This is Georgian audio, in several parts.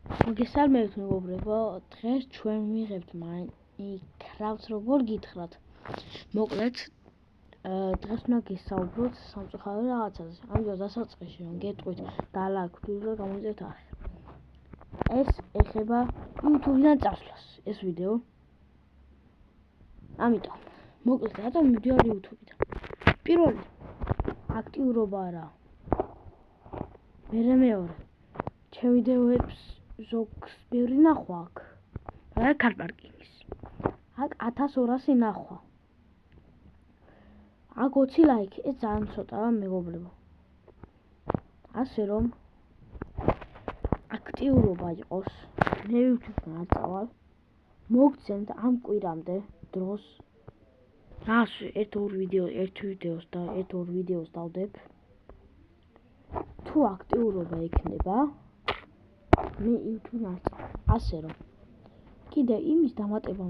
მოგესალმებით მეგობრებო, დღეს ჩვენ მივიღებთ Minecraft-ს როგორ გითხრათ. მოკლედ, დღეს უნდა გესაუბროთ სამწუხარო რაღაცაზე. ამიტომ დასაწყისში რომ გეტყვით და ლაიქ ვიდეო და გამოიწერეთ არხი. ეს ეხება YouTube-დან წასვლას, ეს ვიდეო. ამიტომ, მოკლედ, რატომ მივიდივარ YouTube-დან? პირველი, აქტიურობა რა. მეორე, ჩემ ვიდეოებს ზოგს ბევრი ნახვა აქ. რა კარპარკინგის. აქ 1200 ნახვა. აქ 20 ლაიქი, ეს ძალიან ცოტაა მეგობრებო. ასე რომ აქტიურობა იყოს, მე YouTube-დან არ წავალ. მოგცემთ ამ კვირამდე დროს. ასე ერთ ვიდეოს დავდებ. თუ აქტიურობა იქნება, მე YouTube-დან არ წავალ. ასე რომ კიდე იმის დამატება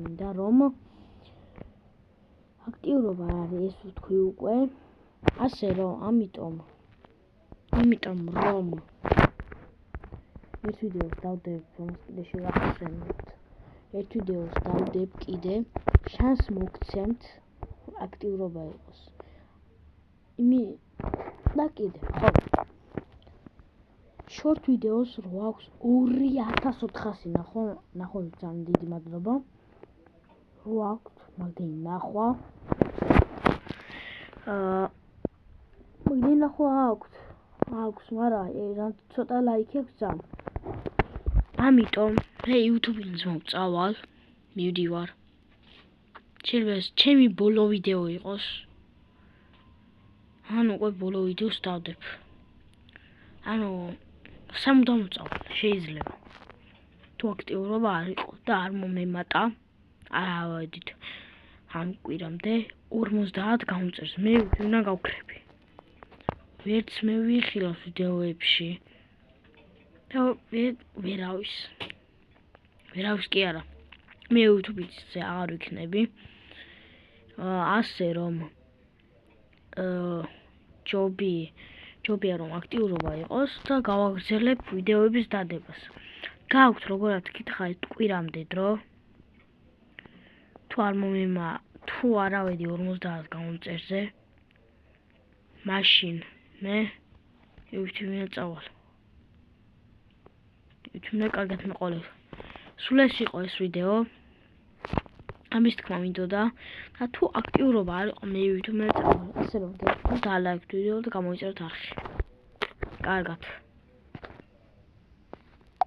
მინდა, რომ აქტიურობა არის ეს ვთქვი უკვე. ასე რომ ამიტომ რომ ერთ ვიდეოს დავდებ, რომელს კიდე შევახსენებთ. ერთ ვიდეოს დავდებ კიდე, შანს მოგცემთ აქტიურობა იყოს. და კიდე, ხო. შორტ ვიდეოს რო აქვს 2400 ნახვა, ძალიან დიდი მადლობა. რო აქვს მაგდენი ნახვა. მაგდენი ნახვა აქვს, მაგრამ ცოტა ლაიქი აქვს ძალიან. ამიტომ მე YouTube-ზე მოვწავალ, მივდივარ. შეიძლება ეს ჩემი ბოლო ვიდეო იყოს. ანუ უკვე ბოლო ვიდეოს დავდებ. ანუ სამუდამო წავალ, შეიძლება. თუ აქტიურობა არ იყო და არ მომემატა, არ ავედით ამ კვირამდე 50 გამომწერს. მე უნდა გავქრები. ვერც მე ვიხილავს ვიდეოებში. და ვერავის კი არა. მე YouTube-ზე აღარ ვიქნები. ასე რომ ჯობია რომ აქტიურობა იყოს და გავაგრძელებ ვიდეოების დადებას. გააქვთ როგორად გითხარით კვირამდე დრო. თუ არავედი 50 გამომწერზე, მაშინ მე YouTube-დან წავალ. YouTube-დან კარგად მეყოლებ. სულ ეს იყო ეს ვიდეო. ამის თქმა მინდოდა და თუ აქტიურობა არ იყო, მე YouTube-დან წავალ. ასე რომ გეტყვით და ლაიქ ვიდეო და გამოიწერეთ არხი. კარგად.